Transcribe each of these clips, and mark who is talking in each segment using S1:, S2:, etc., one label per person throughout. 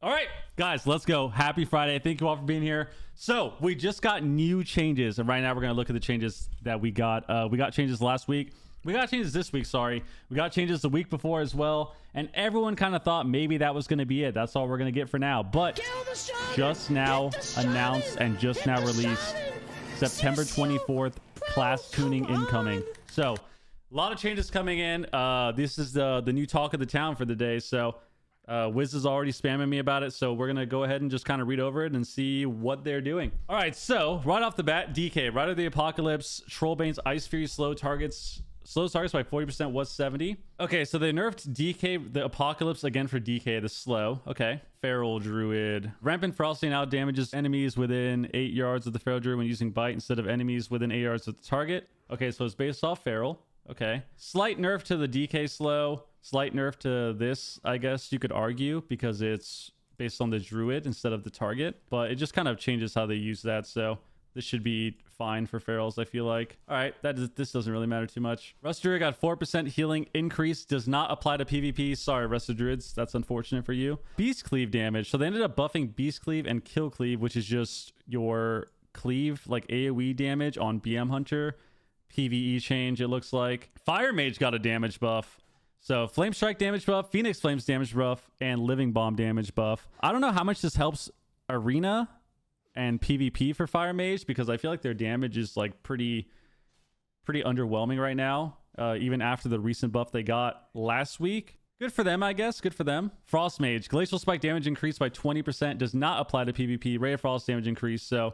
S1: All right, guys, let's go. Happy Friday. Thank you all for being here. So we just got new changes, and right now we're going to look at the changes that we got. We got changes last week. We got changes this week, sorry. We got changes the week before as well, and everyone kind of thought maybe that was going to be it. That's all we're going to get for now. But just now announced and just now released, September 24th, class tuning incoming. So a lot of changes coming in. This is the new talk of the town for the day. So Wiz is already spamming me about it, so we're gonna go ahead and just kind of read over it and see what they're doing. All right, so right off the bat, DK, Rider of the Apocalypse, Trollbane's Ice Fury slows targets by 40% was 70. Okay, so they nerfed DK the Apocalypse again for DK the slow. Okay, Feral Druid, Rampant Frosty now damages enemies within 8 yards of the Feral Druid when using bite instead of enemies within 8 yards of the target. Okay, so it's based off Feral. Okay, slight nerf to the DK slow. Slight nerf to this, I guess you could argue, because it's based on the Druid instead of the target. But it just kind of changes how they use that. So this should be fine for Ferals, I feel like. All right, this doesn't really matter too much. Rust Druid got 4% healing increase. Does not apply to PvP. Sorry, Rust Druids. That's unfortunate for you. Beast Cleave damage. So they ended up buffing Beast Cleave and Kill Cleave, which is just your cleave, like AoE damage on BM Hunter. PvE change, it looks like. Fire Mage got a damage buff. So Flame Strike damage buff, Phoenix Flames damage buff, and Living Bomb damage buff. I don't know how much this helps Arena and PvP for Fire Mage, because I feel like their damage is like pretty underwhelming right now, even after the recent buff they got last week. Good for them, I guess. Good for them. Frost Mage, Glacial Spike damage increased by 20%. Does not apply to PvP. Ray of Frost damage increase. So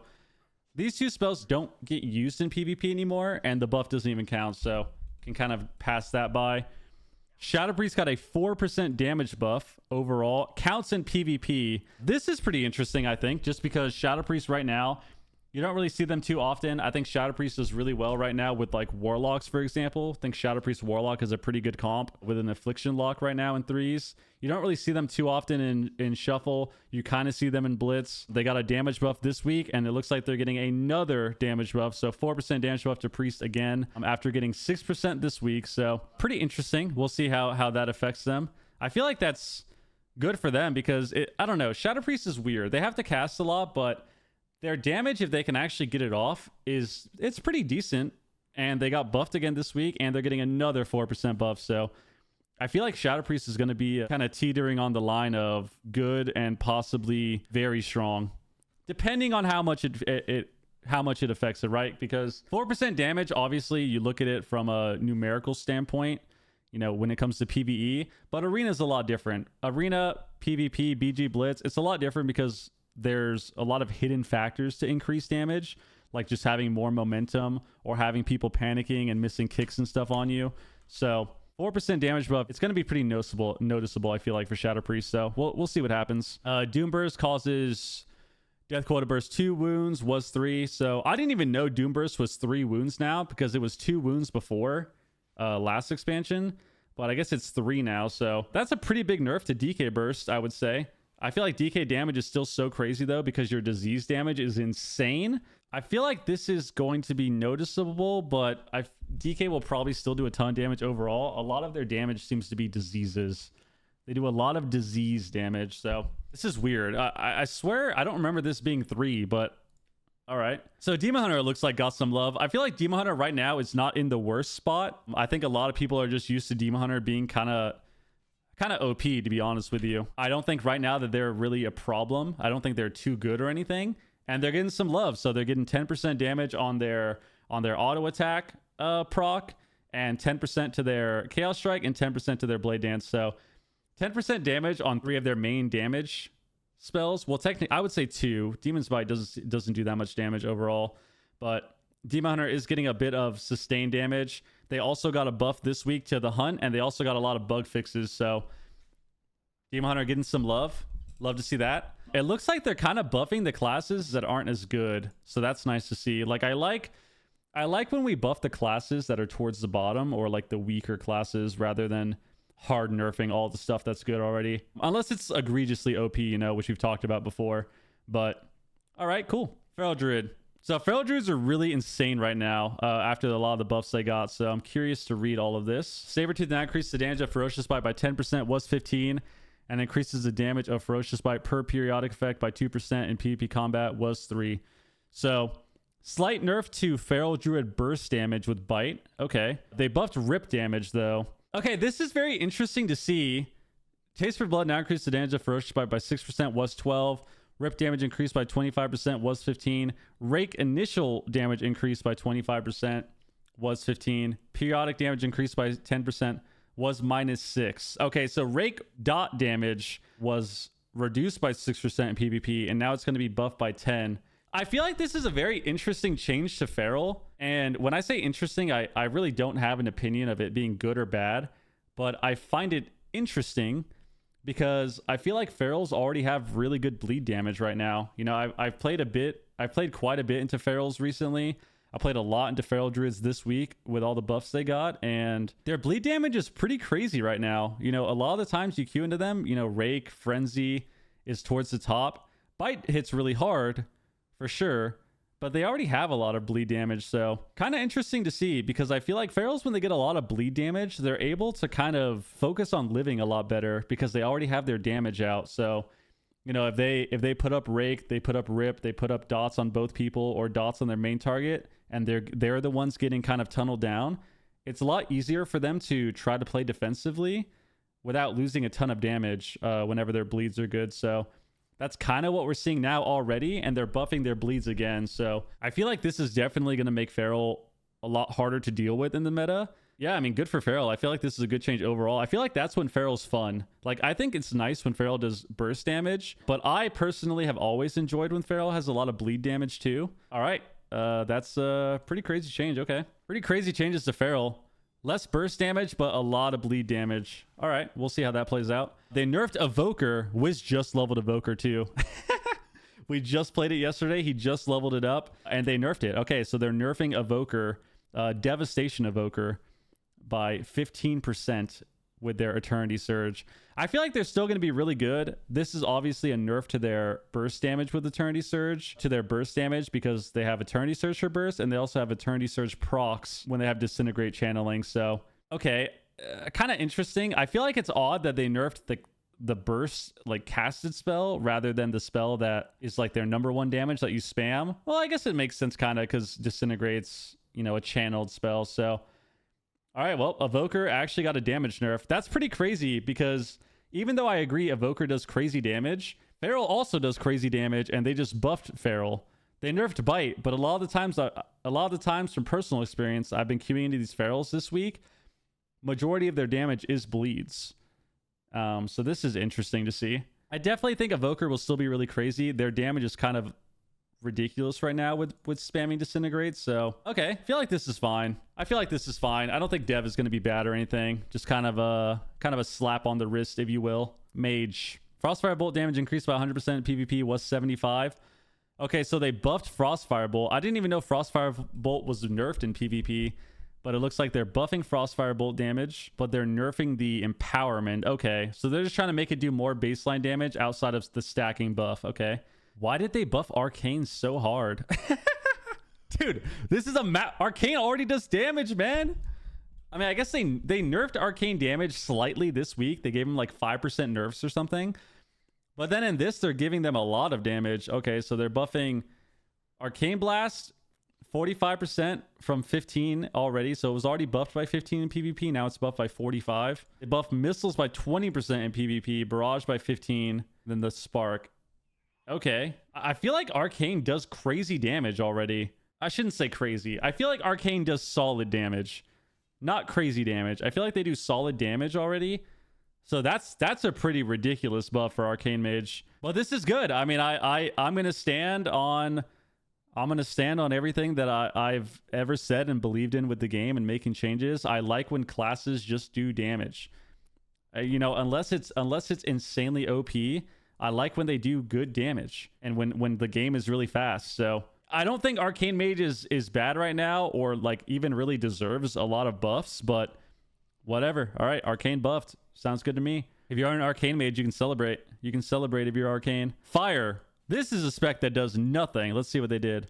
S1: these two spells don't get used in PvP anymore, and the buff doesn't even count, so can kind of pass that by. Shadow Priest got a 4% damage buff overall. Counts in PvP. This is pretty interesting, I think, just because Shadow Priest right now, you don't really see them too often. I think Shadow Priest does really well right now with like Warlocks, for example. I think Shadow Priest Warlock is a pretty good comp with an Affliction lock right now in 3s. You don't really see them too often in Shuffle. You kind of see them in Blitz. They got a damage buff this week, and it looks like they're getting another damage buff. So 4% damage buff to Priest again after getting 6% this week. So pretty interesting. We'll see how that affects them. I feel like that's good for them because, I don't know, Shadow Priest is weird. They have to cast a lot, but their damage, if they can actually get it off, it's pretty decent. And they got buffed again this week, and they're getting another 4% buff. So I feel like Shadow Priest is going to be kind of teetering on the line of good and possibly very strong, depending on how much it affects it, right? Because 4% damage, obviously, you look at it from a numerical standpoint, you know, when it comes to PvE, but Arena is a lot different. Arena, PvP, BG Blitz, it's a lot different because there's a lot of hidden factors to increase damage, like just having more momentum or having people panicking and missing kicks and stuff on you. So 4% damage buff, it's going to be pretty noticeable, I feel like, for Shadow Priest. So we'll see what happens. Doom Burst causes Death Quota Burst 2 wounds, was 3. So I didn't even know Doom Burst was 3 wounds now, because it was 2 wounds before last expansion. But I guess it's 3 now. So that's a pretty big nerf to DK Burst, I would say. I feel like DK damage is still so crazy, though, because your disease damage is insane. I feel like this is going to be noticeable, but DK will probably still do a ton of damage overall. A lot of their damage seems to be diseases. They do a lot of disease damage, so this is weird. I swear I don't remember this being 3, but all right. So Demon Hunter looks like got some love. I feel like Demon Hunter right now is not in the worst spot. I think a lot of people are just used to Demon Hunter being kind of OP, to be honest with you. I don't think right now that they're really a problem. I don't think they're too good or anything. And they're getting some love. So they're getting 10% damage on their auto attack proc, and 10% to their Chaos Strike, and 10% to their Blade Dance. So 10% damage on 3 of their main damage spells. Well, technically, I would say 2. Demon's Bite doesn't do that much damage overall. But Demon Hunter is getting a bit of sustained damage. They also got a buff this week to the Hunt, and they also got a lot of bug fixes. So Demon Hunter getting some love. Love to see that. It looks like they're kind of buffing the classes that aren't as good. So that's nice to see. Like, I like when we buff the classes that are towards the bottom, or like the weaker classes, rather than hard nerfing all the stuff that's good already. Unless it's egregiously OP, you know, which we've talked about before. But all right, cool. Feral Druid. So Feral Druids are really insane right now after a lot of the buffs they got. So I'm curious to read all of this. Sabertooth now increased the damage of Ferocious Bite by 10%, was 15. and increases the damage of ferocious bite per periodic effect by 2% in PvP combat was 3. So slight nerf to feral druid burst damage with bite. Okay. They buffed rip damage though. Okay, this is very interesting to see. Taste for blood now increased the damage of ferocious bite by 6% was 12. Rip damage increased by 25% was 15. Rake initial damage increased by 25% was 15. Periodic damage increased by 10% was -6. Okay, so rake dot damage was reduced by 6% in PvP, and now it's going to be buffed by 10. I feel like this is a very interesting change to feral. And when I say interesting, I really don't have an opinion of it being good or bad, but I find it interesting because I feel like ferals already have really good bleed damage right now. You know, I've played quite a bit into ferals recently. I played a lot into feral druids this week with all the buffs they got, and their bleed damage is pretty crazy right now. You know, a lot of the times you queue into them, you know, Rake, Frenzy is towards the top. Bite hits really hard for sure, but they already have a lot of bleed damage, so kind of interesting to see, because I feel like ferals, when they get a lot of bleed damage, they're able to kind of focus on living a lot better because they already have their damage out. So, you know, if they put up Rake, they put up Rip, they put up dots on both people or dots on their main target, and they're the ones getting kind of tunneled down, it's a lot easier for them to try to play defensively without losing a ton of damage whenever their bleeds are good. So that's kind of what we're seeing now already, and they're buffing their bleeds again. So I feel like this is definitely going to make feral a lot harder to deal with in the meta. Yeah, I mean, good for feral. I feel like this is a good change overall. I feel like that's when feral's fun. Like, I think it's nice when feral does burst damage, but I personally have always enjoyed when feral has a lot of bleed damage too. All right, that's a pretty crazy change. Okay, pretty crazy changes to feral. Less burst damage, but a lot of bleed damage. All right, we'll see how that plays out. They nerfed Evoker. Wiz just leveled Evoker too. We just played it yesterday. He just leveled it up, and they nerfed it. Okay, so they're nerfing Evoker, Devastation Evoker, by 15% with their Eternity Surge. I feel like they're still going to be really good. This is obviously a nerf to their burst damage with Eternity Surge, to their burst damage, because they have Eternity Surge for burst, and they also have Eternity Surge procs when they have Disintegrate channeling. So, okay, kind of interesting. I feel like it's odd that they nerfed the burst, like, casted spell rather than the spell that is like their #1 damage that you spam. Well, I guess it makes sense kind of, because Disintegrate's, you know, a channeled spell. So all right, well, Evoker actually got a damage nerf. That's pretty crazy, because even though I agree Evoker does crazy damage, feral also does crazy damage, and they just buffed feral. They nerfed bite, but a lot of the times from personal experience, I've been queuing into these ferals this week, majority of their damage is bleeds. So this is interesting to see. I definitely think Evoker will still be really crazy. Their damage is kind of ridiculous right now with spamming Disintegrate. So okay, I feel like this is fine. I don't think Dev is going to be bad or anything. Just kind of a slap on the wrist, if you will. Mage. Frostfire Bolt damage increased by 100% in PvP was 75. Okay, so they buffed Frostfire Bolt. I didn't even know Frostfire Bolt was nerfed in PvP, but it looks like they're buffing Frostfire Bolt damage, but they're nerfing the empowerment. Okay, so they're just trying to make it do more baseline damage outside of the stacking buff. Okay. Why did they buff Arcane so hard? Dude, this is a map. Arcane already does damage, man. I mean, I guess they nerfed Arcane damage slightly this week. They gave them like 5% nerfs or something. But then in this, they're giving them a lot of damage. Okay, so they're buffing Arcane Blast 45% from 15 already. So it was already buffed by 15 in PvP. Now it's buffed by 45. They buffed Missiles by 20% in PvP. Barrage by 15. Then the Spark. Okay, I feel like Arcane does crazy damage already. I shouldn't say crazy. I feel like Arcane does solid damage, not crazy damage. I feel like they do solid damage already. So that's a pretty ridiculous buff for Arcane Mage. But this is good. I mean, I'm gonna stand on everything that I've ever said and believed in with the game and making changes. I like when classes just do damage. You know, unless it's insanely OP. I like when they do good damage and when the game is really fast. So I don't think Arcane Mage is bad right now, or like even really deserves a lot of buffs, but whatever. All right, Arcane buffed. Sounds good to me. If you are an Arcane Mage, you can celebrate. You can celebrate if you're Arcane. Fire. This is a spec that does nothing. Let's see what they did.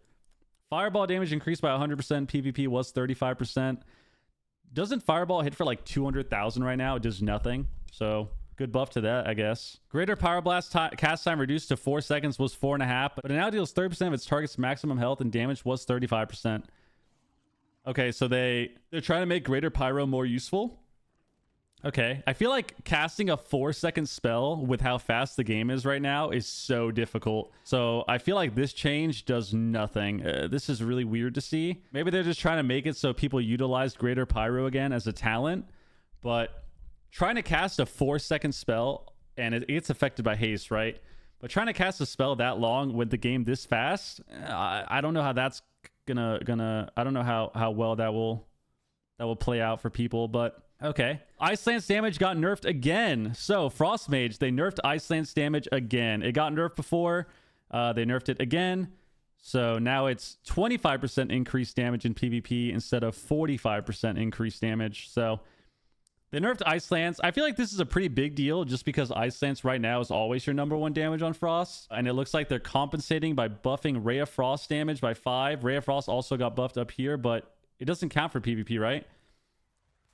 S1: Fireball damage increased by 100%. PvP was 35%. Doesn't Fireball hit for like 200,000 right now? It does nothing. So good buff to that, I guess. Greater Pyroblast cast time reduced to 4 seconds was 4.5, but it now deals 30% of its target's maximum health, and damage was 35%. Okay, so they're trying to make Greater Pyro more useful. Okay, I feel like casting a 4-second spell with how fast the game is right now is so difficult. So I feel like this change does nothing. This is really weird to see. Maybe they're just trying to make it so people utilize Greater Pyro again as a talent, but trying to cast a 4-second spell, and it's affected by haste, right? But trying to cast a spell that long with the game this fast, I don't know how that's gonna I don't know how well that will play out for people, but okay. Ice Lance damage got nerfed again. So Frost Mage, they nerfed Ice Lance damage again. It got nerfed before. They nerfed it again. So now it's 25% increased damage in PvP instead of 45% increased damage. So they nerfed Ice Lance. I feel like this is a pretty big deal just because Ice Lance right now is always your #1 damage on Frost. And it looks like they're compensating by buffing Ray of Frost damage by 5. Ray of Frost also got buffed up here, but it doesn't count for PvP, right?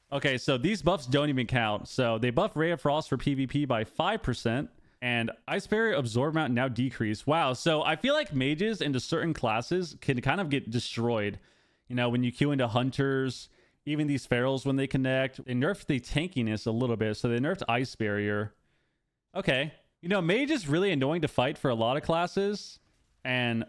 S1: Okay, so these buffs don't even count. So they buff Ray of Frost for PvP by 5%, and Ice Barrier Absorb Amount now decrease. Wow, so I feel like mages into certain classes can kind of get destroyed. You know, when you queue into Hunters, even these Ferals when they connect, they nerfed the tankiness a little bit, so they nerfed Ice Barrier. Okay, you know, Mage is really annoying to fight for a lot of classes, and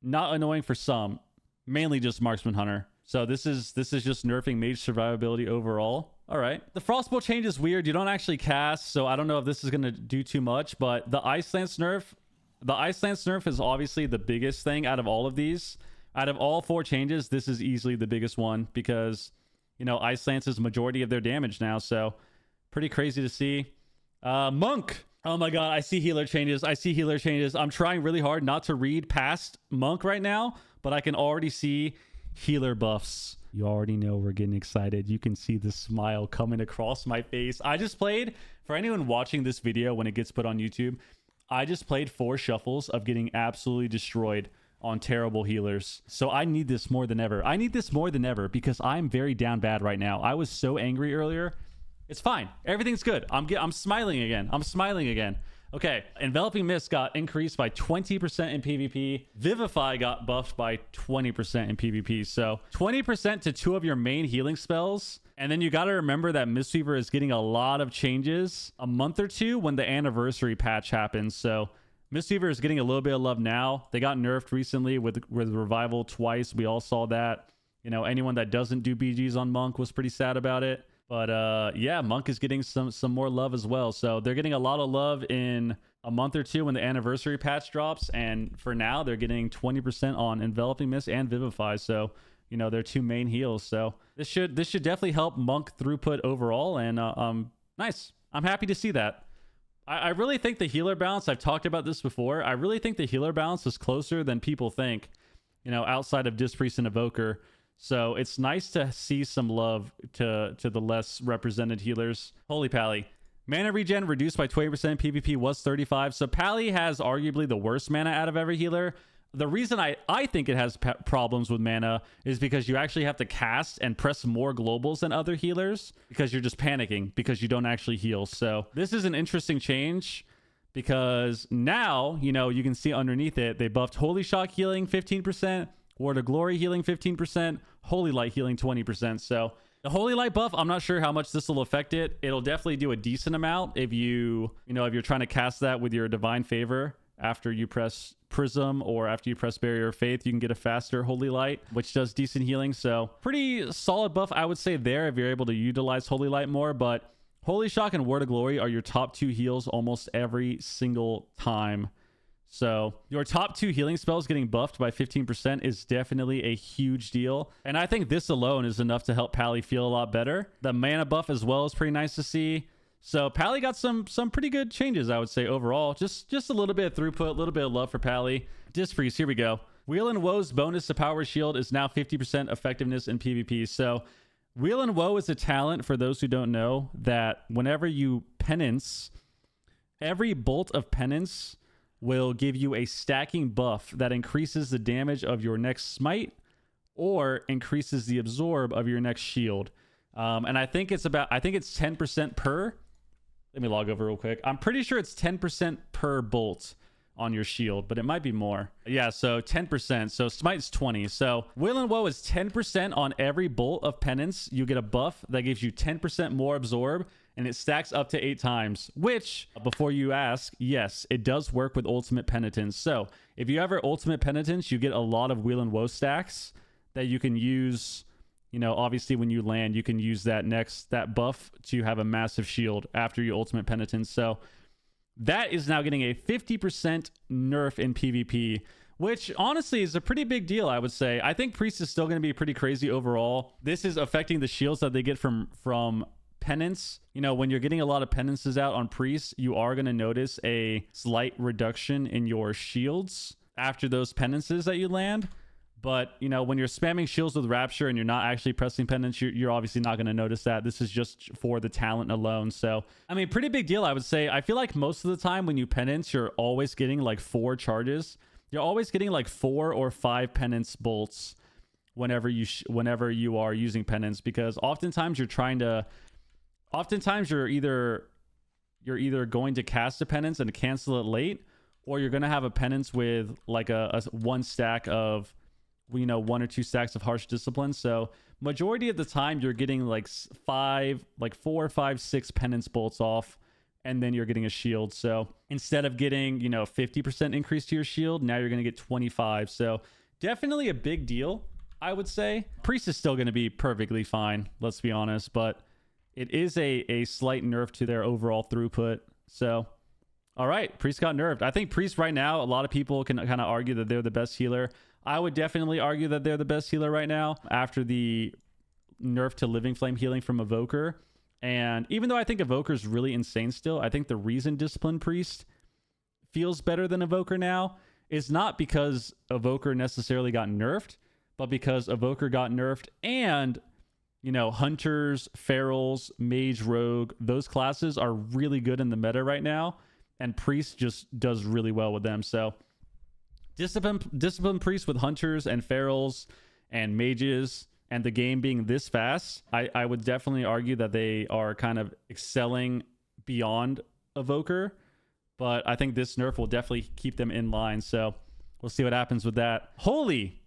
S1: not annoying for some, mainly just Marksman Hunter. So this is just nerfing Mage survivability overall. All right. The Frostbolt change is weird. You don't actually cast, so I don't know if this is going to do too much, but the Ice Lance nerf is obviously the biggest thing out of all of these. Out of all 4 changes, this is easily the biggest one because, you know, Ice Lance is majority of their damage now, so pretty crazy to see. Monk. Oh my god, I see healer changes. I'm trying really hard not to read past Monk right now, but I can already see healer buffs. You already know we're getting excited. You can see the smile coming across my face. I just played, for anyone watching this video when it gets put on YouTube, I just played 4 shuffles of getting absolutely destroyed on terrible healers. So I need this more than ever. I need this more than ever because I'm very down bad right now. I was so angry earlier. It's fine. Everything's good. I'm smiling again. Okay, Enveloping Mist got increased by 20% in PvP. Vivify got buffed by 20% in PvP. So 20% to 2 of your main healing spells. And then you got to remember that Mistweaver is getting a lot of changes a month or 2 when the anniversary patch happens. So Mistweaver is getting a little bit of love now. They got nerfed recently with Revival twice. We all saw that. You know, anyone that doesn't do BGs on Monk was pretty sad about it. But yeah, Monk is getting some more love as well. So they're getting a lot of love in a month or 2 when the anniversary patch drops. And for now, they're getting 20% on Enveloping Mist and Vivify. So, you know, they're 2 main heals. So this should definitely help Monk throughput overall. And nice. I'm happy to see that. I really think the healer balance, I've talked about this before, I really think the healer balance is closer than people think, you know, outside of Disc Priest and Evoker. So it's nice to see some love to the less represented healers. Holy Pally. Mana regen reduced by 20% in PvP was 35. So Pally has arguably the worst mana out of every healer. The reason I think it has problems with mana is because you actually have to cast and press more globals than other healers because you're just panicking because you don't actually heal. So this is an interesting change because now, you know, you can see underneath it, they buffed Holy Shock healing 15%, Word of Glory healing 15%, Holy Light healing 20%. So the Holy Light buff, I'm not sure how much this will affect it. It'll definitely do a decent amount if if you're trying to cast that with your Divine Favor after you press Prism or after you press Barrier of Faith, you can get a faster Holy Light, which does decent healing. So pretty solid buff, I would say there if you're able to utilize Holy Light more. But Holy Shock and Word of Glory are your top 2 heals almost every single time. So your top 2 healing spells getting buffed by 15% is definitely a huge deal. And I think this alone is enough to help Pally feel a lot better. The mana buff as well is pretty nice to see. So Pally got some pretty good changes, I would say, overall. Just a little bit of throughput, a little bit of love for Pally. Disc Freeze, here we go. Wheel and Woe's bonus to Power Shield is now 50% effectiveness in PvP. So Wheel and Woe is a talent, for those who don't know, that whenever you penance, every bolt of penance will give you a stacking buff that increases the damage of your next smite or increases the absorb of your next shield. And I think it's 10% per. Let me log over real quick. I'm pretty sure it's 10% per bolt on your shield, but it might be more. Yeah, so 10%. So smite's 20. So will and woe is 10% on every bolt of penance. You get a buff that gives you 10% more absorb, and it stacks up to 8 times, which, before you ask, yes, it does work with ultimate penitence. So if you ever ultimate penitence, you get a lot of will and woe stacks that you can use. You know, obviously when you land, you can use that buff to have a massive shield after your ultimate penitence. So that is now getting a 50% nerf in PvP, which honestly is a pretty big deal, I would say. I think Priest is still going to be pretty crazy overall. This is affecting the shields that they get from penance. You know, when you're getting a lot of penances out on Priest, you are going to notice a slight reduction in your shields after those penances that you land. But, you know, when you're spamming shields with Rapture and you're not actually pressing penance, you're obviously not going to notice that. This is just for the talent alone. So, I mean, pretty big deal, I would say. I feel like most of the time when you penance, you're always getting like 4 charges. You're always getting like 4 or 5 penance bolts whenever you are using penance, because oftentimes you're either going to cast a penance and cancel it late, or you're going to have a penance with like a 1 stack of, you know, 1 or 2 stacks of harsh discipline. So majority of the time you're getting like 4, 5, 6 penance bolts off, and then you're getting a shield. So instead of getting, you know, 50% increase to your shield, now you're going to get 25. So definitely a big deal, I would say. Priest is still going to be perfectly fine, let's be honest, but it is a slight nerf to their overall throughput. So all right, Priest got nerfed. I think Priest right now, a lot of people can kind of argue that they're the best healer. I would definitely argue that they're the best healer right now after the nerf to Living Flame healing from Evoker. And even though I think Evoker is really insane still, I think the reason Discipline Priest feels better than Evoker now is not because Evoker necessarily got nerfed, but because Evoker got nerfed and, you know, Hunters, Ferals, Mage, Rogue, those classes are really good in the meta right now, and Priest just does really well with them. So Discipline Priest with Hunters and Ferals and Mages, and the game being this fast, I would definitely argue that they are kind of excelling beyond Evoker. But I think this nerf will definitely keep them in line. So we'll see what happens with that. Holy!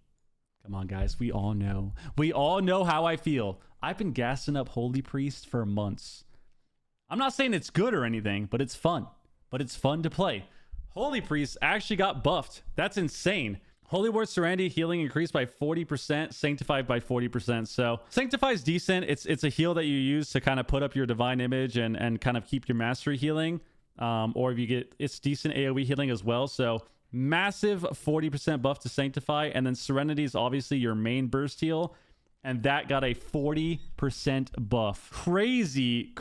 S1: Come on, guys. We all know. We all know how I feel. I've been gassing up Holy Priest for months. I'm not saying it's good or anything, but it's fun. But it's fun to play. Holy Priest actually got buffed. That's insane. Holy Word Serenity healing increased by 40%, Sanctified by 40%. So Sanctify is decent. It's a heal that you use to kind of put up your Divine Image and kind of keep your Mastery healing. Or if you get, it's decent AoE healing as well. So massive 40% buff to Sanctify. And then Serenity is obviously your main burst heal. And that got a 40% buff. Crazy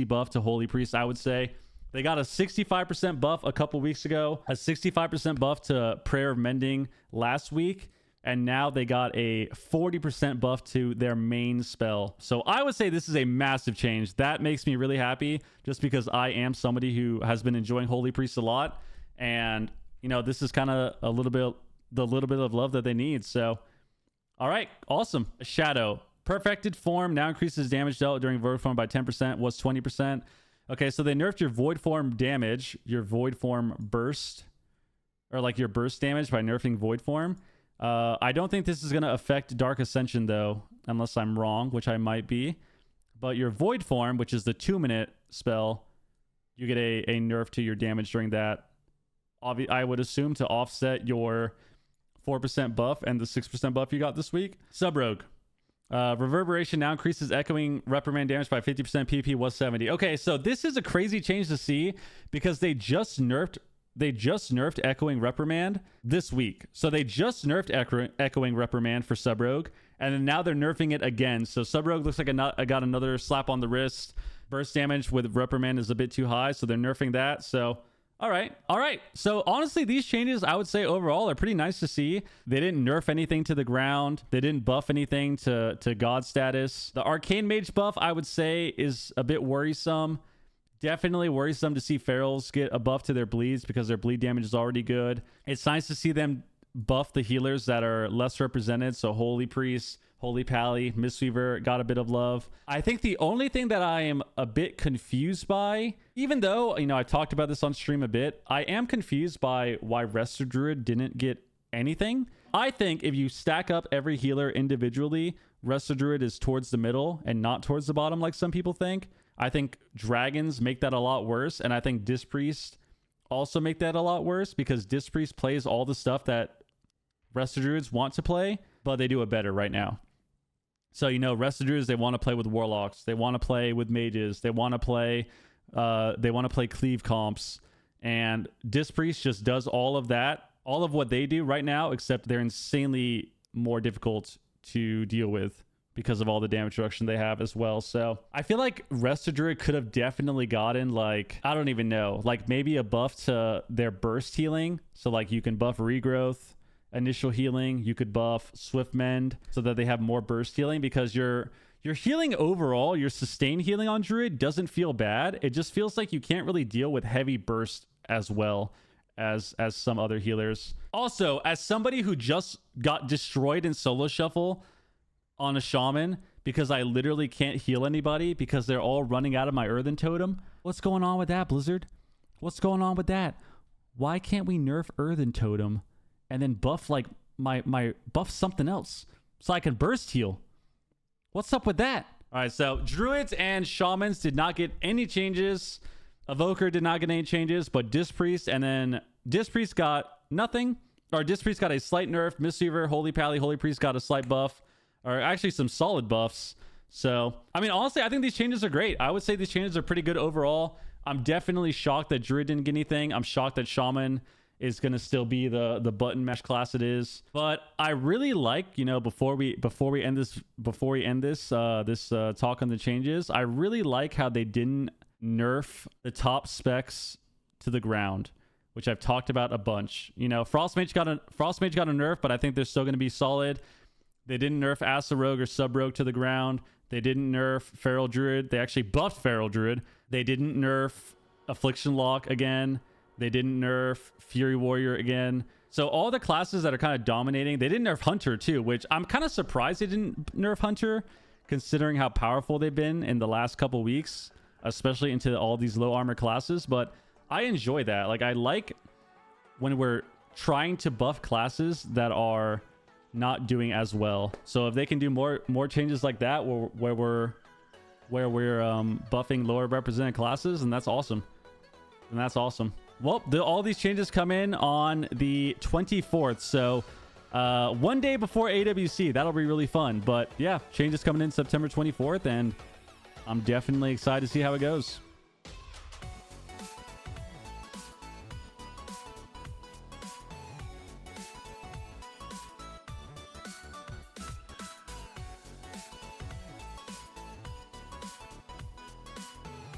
S1: buff to Holy Priest, I would say. They got a 65% buff a couple weeks ago, a 65% buff to Prayer of Mending last week, and now they got a 40% buff to their main spell. So I would say this is a massive change. That makes me really happy, just because I am somebody who has been enjoying Holy Priest a lot, and you know, this is kind of the little bit of love that they need. So all right, awesome. Shadow perfected form now increases damage dealt during void form by 10%, was 20%. Okay, so they nerfed your void form damage, your void form burst, or like your burst damage by nerfing void form. I don't think this is going to affect Dark Ascension though, unless I'm wrong, which I might be. But your void form, which is the 2-minute spell, you get a nerf to your damage during that. I would assume to offset your 4% buff and the 6% buff you got this week. Sub-Rogue. Reverberation now increases echoing reprimand damage by 50%. PvP was 70. Okay, so this is a crazy change to see, because they just nerfed echoing reprimand this week. So they just nerfed echoing reprimand for Sub-Rogue, and then now they're nerfing it again. So Sub-Rogue looks like I got another slap on the wrist. Burst damage with reprimand is a bit too high, so they're nerfing that. So all right. So honestly, these changes, I would say overall, are pretty nice to see. They didn't nerf anything to the ground. They didn't buff anything to God status. The Arcane Mage buff, I would say, is a bit worrisome. Definitely worrisome to see Ferals get a buff to their bleeds, because their bleed damage is already good. It's nice to see them buff the healers that are less represented. So Holy Priest, Holy Pally, Mistweaver got a bit of love. I think the only thing that I am a bit confused by, even though, you know, I talked about this on stream a bit, I am confused by why Resto Druid didn't get anything. I think if you stack up every healer individually, Resto Druid is towards the middle and not towards the bottom like some people think. I think dragons make that a lot worse, and I think Disc Priest also make that a lot worse because Disc Priest plays all the stuff that Resto Druids want to play, but they do it better right now. So, you know, Resto Druids, they want to play with Warlocks, they want to play with Mages, they want to play Cleave comps, and Disc Priest just does all of that, all of what they do right now, except they're insanely more difficult to deal with because of all the damage reduction they have as well. So I feel like Resto Druid could have definitely gotten, like, I don't even know, like maybe a buff to their burst healing. So like you can buff regrowth, initial healing, you could buff swift mend so that they have more burst healing, because your healing overall, your sustained healing on Druid doesn't feel bad. It just feels like you can't really deal with heavy burst as well as some other healers. Also, as somebody who just got destroyed in solo shuffle on a shaman because I literally can't heal anybody because they're all running out of my earthen totem, what's going on with that, Blizzard? What's going on with that? Why can't we nerf earthen totem and then buff like my buff something else so I can burst heal? What's up with that? All right, so Druids and Shamans did not get any changes. Evoker did not get any changes, but Disc Priest, and then Disc Priest got nothing. Or Disc Priest got a slight nerf. Mistweaver, Holy Pally, Holy Priest got a slight buff. Or actually some solid buffs. So, I mean, honestly, I think these changes are great. I would say these changes are pretty good overall. I'm definitely shocked that Druid didn't get anything. I'm shocked that Shaman is going to still be the button mesh class it is. But I really like, you know, before we end this talk on the changes, I really like how they didn't nerf the top specs to the ground, which I've talked about a bunch. You know, Frost Mage got a nerf, but I think they're still going to be solid. They didn't nerf Acid Rogue or Sub Rogue to the ground. They didn't nerf Feral Druid. They actually buffed Feral Druid. They didn't nerf Affliction Lock again. They didn't nerf Fury Warrior again. So all the classes that are kind of dominating, they didn't nerf Hunter too, which I'm kind of surprised they didn't nerf Hunter, considering how powerful they've been in the last couple weeks, especially into all these low armor classes. But I enjoy that. Like, I like when we're trying to buff classes that are not doing as well. So if they can do more changes like that, where we're buffing lower represented classes, and that's awesome. And that's awesome. Well, all these changes come in on the 24th, so one day before AWC. That'll be really fun. But yeah, changes coming in September 24th, and I'm definitely excited to see how it goes.